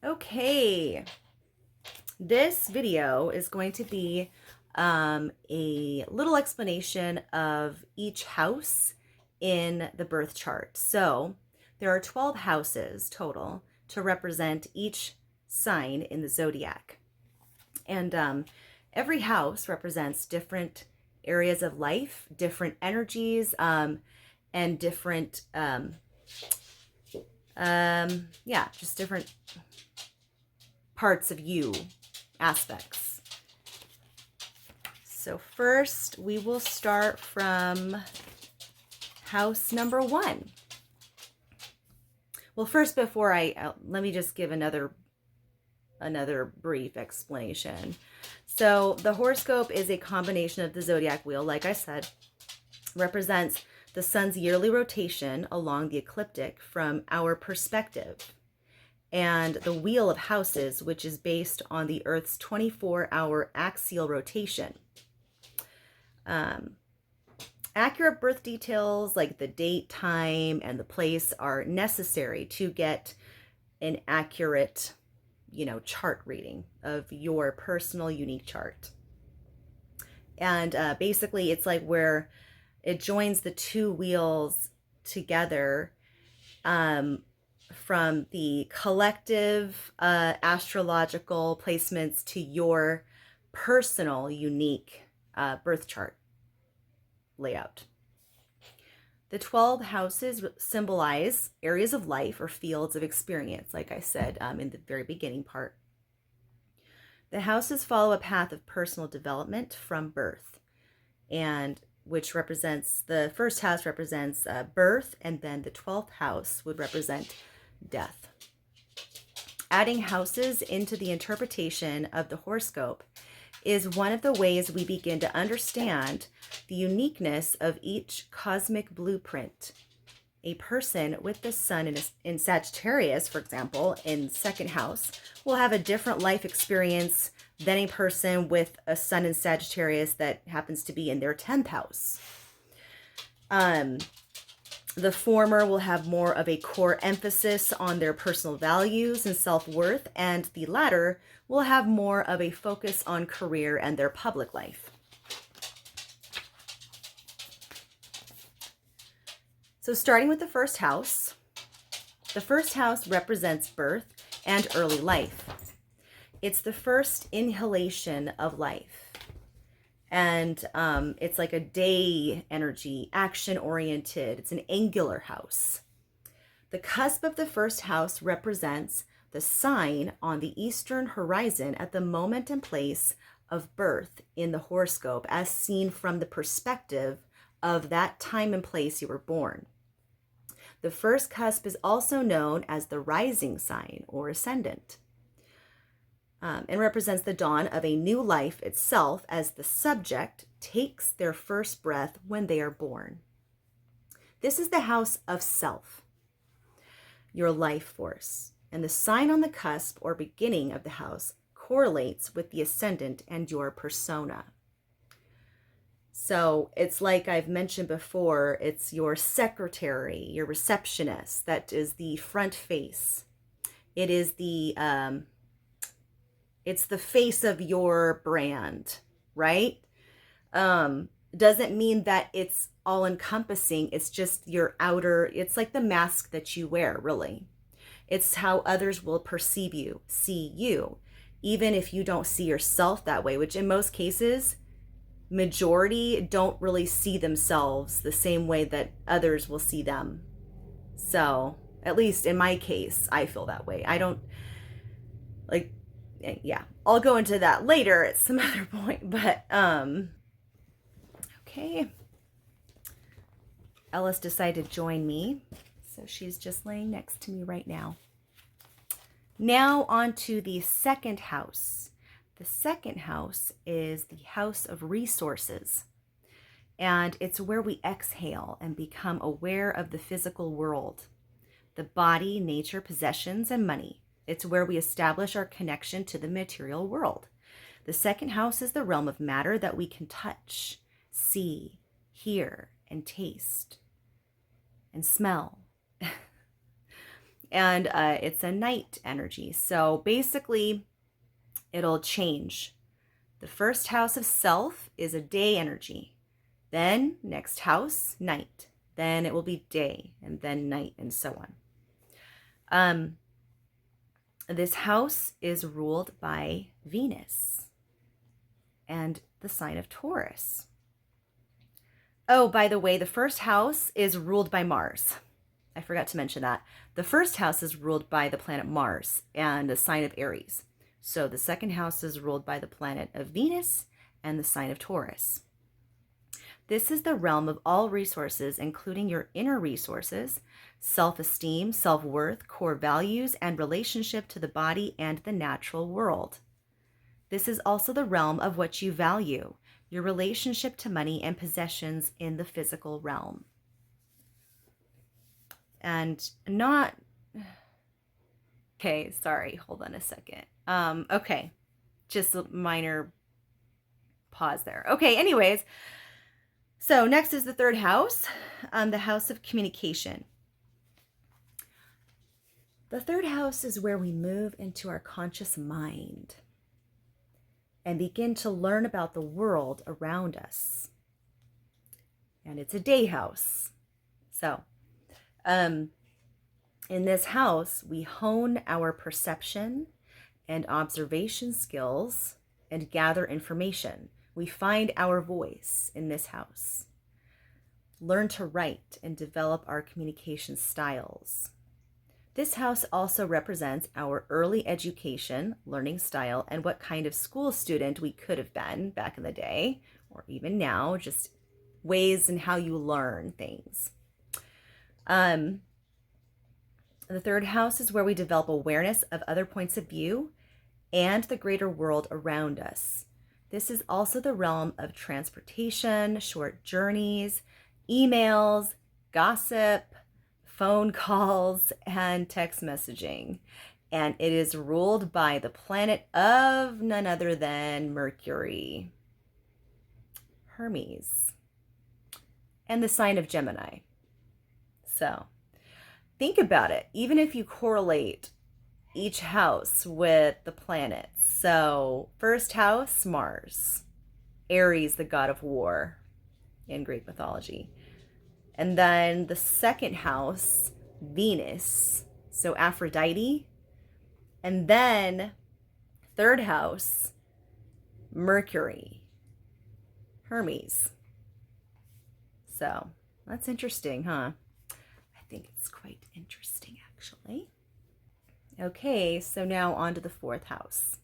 Okay, this video is going to be a little explanation of each house in the birth chart. So there are 12 houses total to represent each sign in the zodiac. And every house represents different areas of life, different energies, and different, just different parts of you, aspects. So first we will start from house number 1. Well, first, before let me just give another brief explanation. So the horoscope is a combination of the zodiac wheel, like I said, represents the sun's yearly rotation along the ecliptic from our perspective, and the wheel of houses, which is based on the Earth's 24-hour axial rotation. Accurate birth details like the date, time, and the place are necessary to get an accurate, chart reading of your personal unique chart. And basically, it's like where it joins the two wheels together, from the collective astrological placements to your personal unique birth chart layout. The 12 houses symbolize areas of life or fields of experience, like I said in the very beginning part. The houses follow a path of personal development from birth, and which represents, the first house represents birth, and then the 12th house would represent death. Adding houses into the interpretation of the horoscope is one of the ways we begin to understand the uniqueness of each cosmic blueprint. A person with the sun in Sagittarius, for example, in second house, will have a different life experience than a person with a sun in Sagittarius that happens to be in their 10th house. The former will have more of a core emphasis on their personal values and self-worth, and the latter will have more of a focus on career and their public life. So starting with the first house represents birth and early life. It's the first inhalation of life. And it's like a day energy, action-oriented. It's an angular house. The cusp of the first house represents the sign on the eastern horizon at the moment and place of birth in the horoscope, as seen from the perspective of that time and place you were born. The first cusp is also known as the rising sign or ascendant, and represents the dawn of a new life itself, as the subject takes their first breath when they are born. This is the house of self, your life force, and the sign on the cusp or beginning of the house correlates with the ascendant and your persona. So it's like I've mentioned before, it's your secretary, your receptionist, that is the front face. It is it's the face of your brand, right? Doesn't mean that it's all encompassing. It's just your outer, it's like the mask that you wear, really. It's how others will perceive you, see you, even if you don't see yourself that way, which in most cases, majority don't really see themselves the same way that others will see them. So at least in my case, I feel that way. I don't like, yeah, I'll go into that later at some other point, but okay. Ellis decided to join me, so she's just laying next to me right now. Now on to the second house. The second house is the house of resources, and it's where we exhale and become aware of the physical world, the body, nature, possessions, and money. It's where we establish our connection to the material world. The second house is the realm of matter that we can touch, see, hear, and taste, and smell. And it's a night energy. So basically, it'll change. The first house of self is a day energy. Then next house, night. Then it will be day and then night and so on. This house is ruled by Venus and the sign of Taurus. Oh, by the way, the first house is ruled by Mars. I forgot to mention that. The first house is ruled by the planet Mars and the sign of Aries. So the second house is ruled by the planet of Venus and the sign of Taurus. This is the realm of all resources, including your inner resources, self-esteem, self-worth, core values, and relationship to the body and the natural world. This is also the realm of what you value, your relationship to money and possessions in the physical realm. And not... Okay, sorry, hold on a second. Okay, just a minor pause there. Okay, anyways, so next is the third house, the house of communication. The third house is where we move into our conscious mind and begin to learn about the world around us. And it's a day house. So, in this house, we hone our perception and observation skills and gather information. We find our voice in this house. Learn to write and develop our communication styles. This house also represents our early education, learning style, and what kind of school student we could have been back in the day, or even now, just ways in how you learn things. The third house is where we develop awareness of other points of view and the greater world around us. This is also the realm of transportation, short journeys, emails, gossip, phone calls, and text messaging. And it is ruled by the planet of none other than Mercury, Hermes, and the sign of Gemini. So think about it. Even if you correlate each house with the planets. So first house, Mars, Aries, the god of war in Greek mythology. And then the second house, Venus, so Aphrodite. And then third house, Mercury, Hermes. So that's interesting, huh? I think it's quite interesting, actually. Okay, so now on to the fourth house.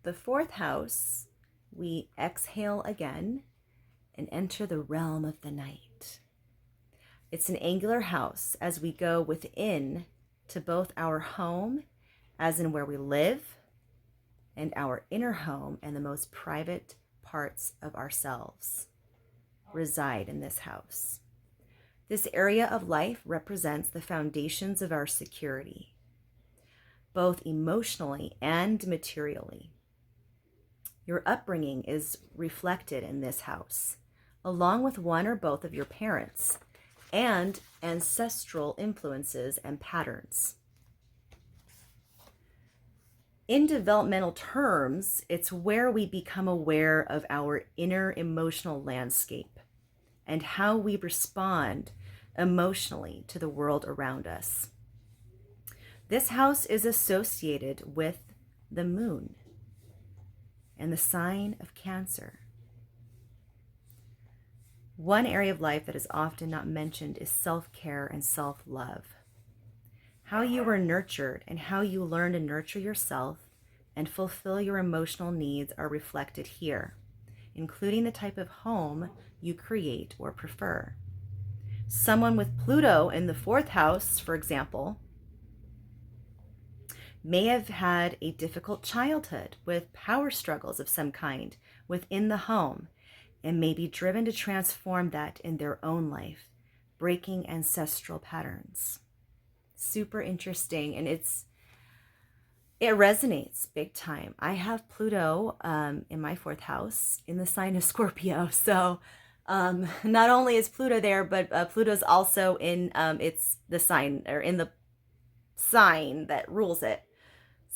The fourth house, we exhale again and enter the realm of the night. It's an angular house as we go within to both our home, as in where we live, and our inner home and the most private parts of ourselves reside in this house. This area of life represents the foundations of our security, both emotionally and materially. Your upbringing is reflected in this house, along with one or both of your parents, and ancestral influences and patterns. In developmental terms, it's where we become aware of our inner emotional landscape and how we respond emotionally to the world around us. This house is associated with the moon and the sign of Cancer. One area of life that is often not mentioned is self-care and self-love. How you were nurtured and how you learn to nurture yourself and fulfill your emotional needs are reflected here, including the type of home you create or prefer. Someone with Pluto in the fourth house, for example, may have had a difficult childhood with power struggles of some kind within the home and may be driven to transform that in their own life, breaking ancestral patterns. Super interesting, and it resonates big time. I have Pluto in my fourth house in the sign of Scorpio. So not only is Pluto there, but Pluto's also in it's the sign or in the sign that rules it.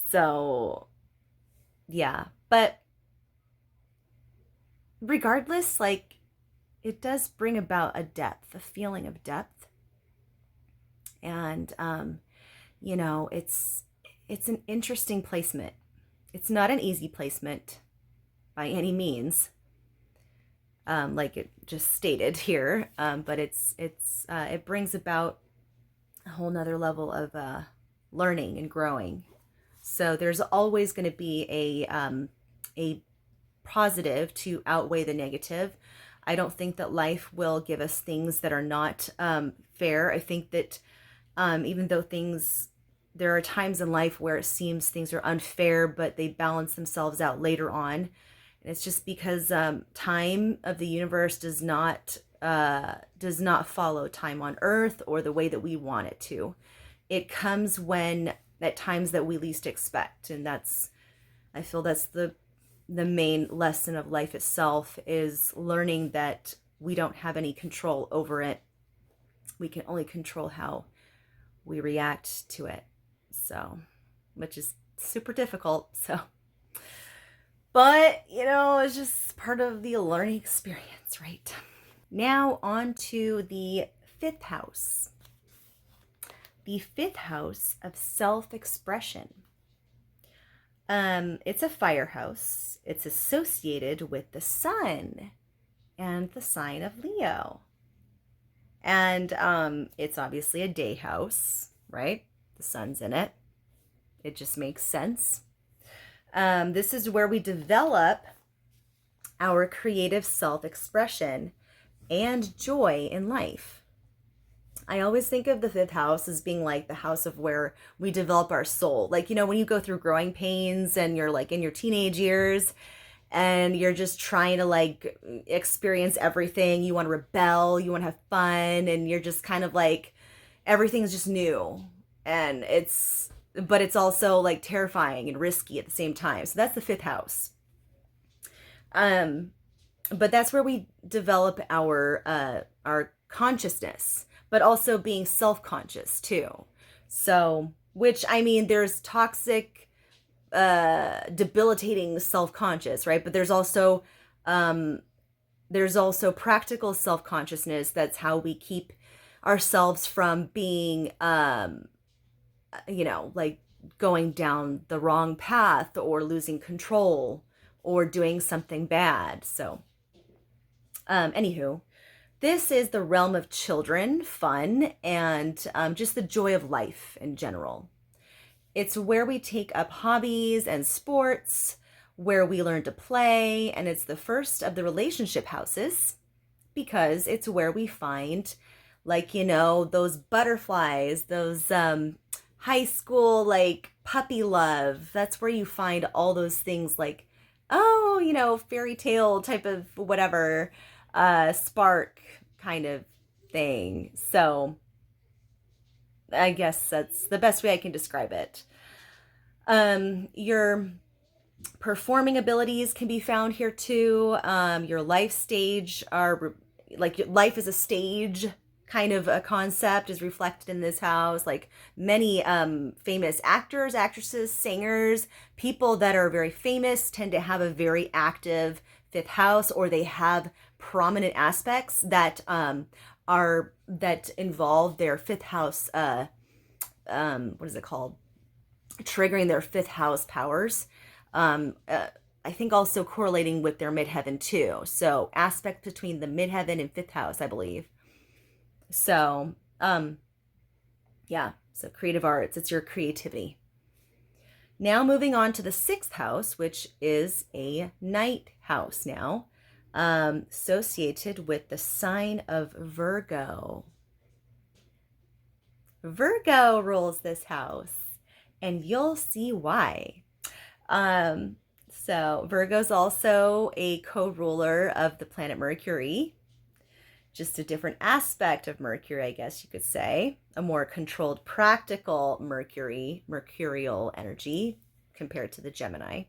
So, yeah. But regardless, like, it does bring about a depth, a feeling of depth. And, it's an interesting placement. It's not an easy placement by any means, like it just stated here. But it brings about a whole nother level of learning and growing. So there's always going to be a positive to outweigh the negative. I don't think that life will give us things that are not fair. I think that even though there are times in life where it seems things are unfair, but they balance themselves out later on. And it's just because time of the universe does not follow time on Earth or the way that we want it to. It comes when at times that we least expect, and I feel that's the main lesson of life itself, is learning that we don't have any control over it. We can only control how we react to it. So, which is super difficult. So, but it's just part of the learning experience, right? Now on to the 5th house. The 5th house of self-expression. It's a fire house. It's associated with the sun and the sign of Leo. And it's obviously a day house, right? The sun's in it. It just makes sense. This is where we develop our creative self-expression and joy in life. I always think of the 5th house as being like the house of where we develop our soul. Like, when you go through growing pains and you're like in your teenage years and you're just trying to like experience everything. You want to rebel, you want to have fun, and you're just kind of like, everything's just new. And but it's also like terrifying and risky at the same time. So that's the 5th house. But that's where we develop our consciousness, but also being self-conscious too. So, which, I mean, there's toxic, debilitating self-conscious, right? But there's also practical self-consciousness. That's how we keep ourselves from being, like going down the wrong path or losing control or doing something bad. So, anywho, this is the realm of children, fun, and just the joy of life in general. It's where we take up hobbies and sports, where we learn to play, and it's the first of the relationship houses because it's where we find, like, those butterflies, those high school, like, puppy love. That's where you find all those things, like, fairy tale type of whatever, spark kind of thing. So I guess that's the best way I can describe it. Your performing abilities can be found here too. Your life stage like life is a stage kind of a concept is reflected in this house. Like many famous actors, actresses, singers, people that are very famous tend to have a very active 5th house, or they have prominent aspects that that involve their 5th house, what is it called? Triggering their 5th house powers. I think also correlating with their midheaven too. So aspect between the midheaven and 5th house, I believe. So, yeah. So creative arts, it's your creativity. Now moving on to the 6th house, which is a night house now, associated with the sign of Virgo. Virgo rules this house, and you'll see why. So Virgo's also a co-ruler of the planet Mercury, just a different aspect of Mercury, I guess you could say, a more controlled, practical mercurial energy compared to the Gemini.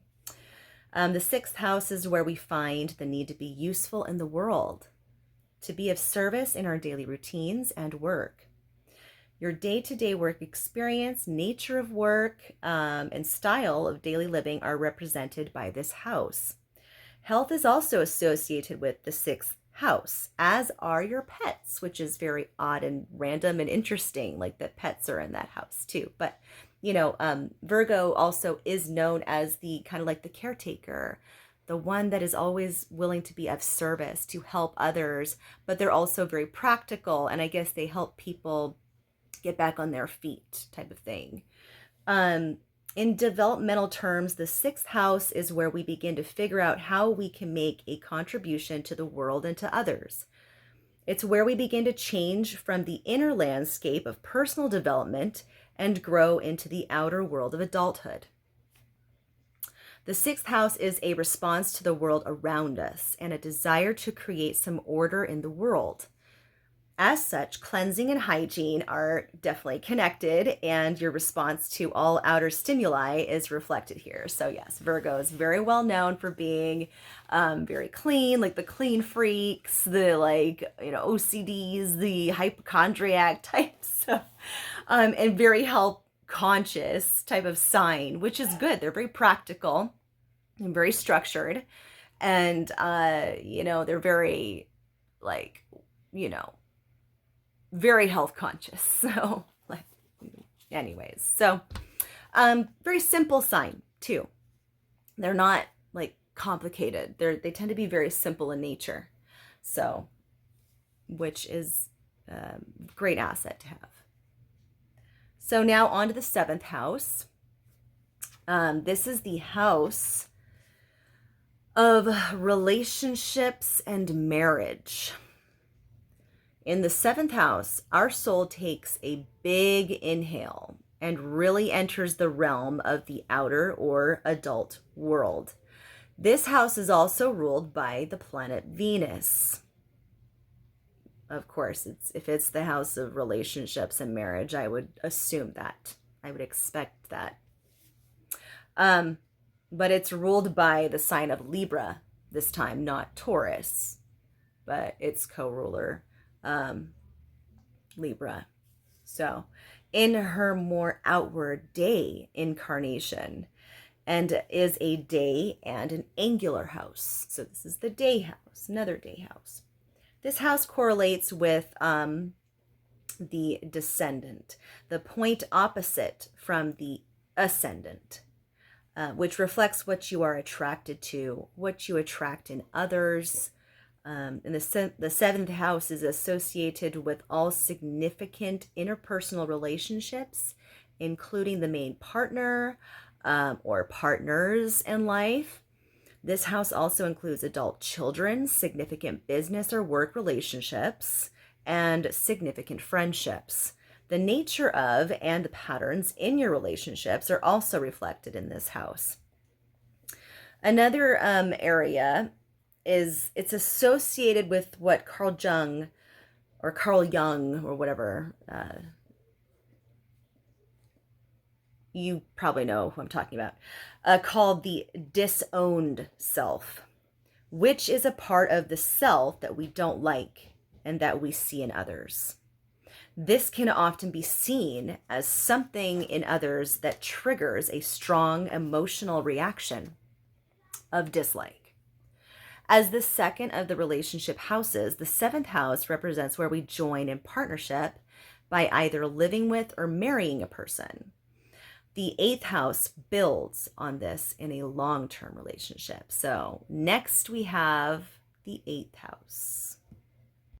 The 6th house is where we find the need to be useful in the world, to be of service in our daily routines and work. Your day-to-day work experience, nature of work, and style of daily living are represented by this house. Health is also associated with the sixth house, as are your pets, which is very odd and random and interesting, like that pets are in that house too. But, Virgo also is known as the kind of like the caretaker, the one that is always willing to be of service to help others, but they're also very practical. And I guess they help people get back on their feet type of thing. Um, in developmental terms, the sixth house is where we begin to figure out how we can make a contribution to the world and to others. It's where we begin to change from the inner landscape of personal development and grow into the outer world of adulthood. The sixth house is a response to the world around us and a desire to create some order in the world. As such, cleansing and hygiene are definitely connected, and your response to all outer stimuli is reflected here. So yes, Virgo is very well known for being very clean, like the clean freaks, the OCDs, the hypochondriac types, and very health conscious type of sign, which is good. They're very practical and very structured, and they're very like, very health conscious. So anyways, so very simple sign too. They're not like complicated. They tend to be very simple in nature. So, which is a great asset to have. So now on to the seventh house. This is the house of relationships and marriage. In the seventh house, our soul takes a big inhale and really enters the realm of the outer or adult world. This house is also ruled by the planet Venus. Of course, if it's the house of relationships and marriage, I would assume that. I would expect that. But it's ruled by the sign of Libra this time, not Taurus, but its co-ruler, Libra. So in her more outward day incarnation, and is a day and an angular house. So this is the day house, another day house. This house correlates with the descendant, the point opposite from the ascendant, which reflects what you are attracted to, what you attract in others. And the seventh house is associated with all significant interpersonal relationships, including the main partner or partners in life. This house also includes adult children, significant business or work relationships, and significant friendships. The nature of and the patterns in your relationships are also reflected in this house. Another area is it's associated with what Carl Jung or whatever, you probably know who I'm talking about, called the disowned self, which is a part of the self that we don't like and that we see in others. This can often be seen as something in others that triggers a strong emotional reaction of dislike. As the second of the relationship houses, the seventh house represents where we join in partnership by either living with or marrying a person. The eighth house builds on this in a long-term relationship. So next we have the eighth house.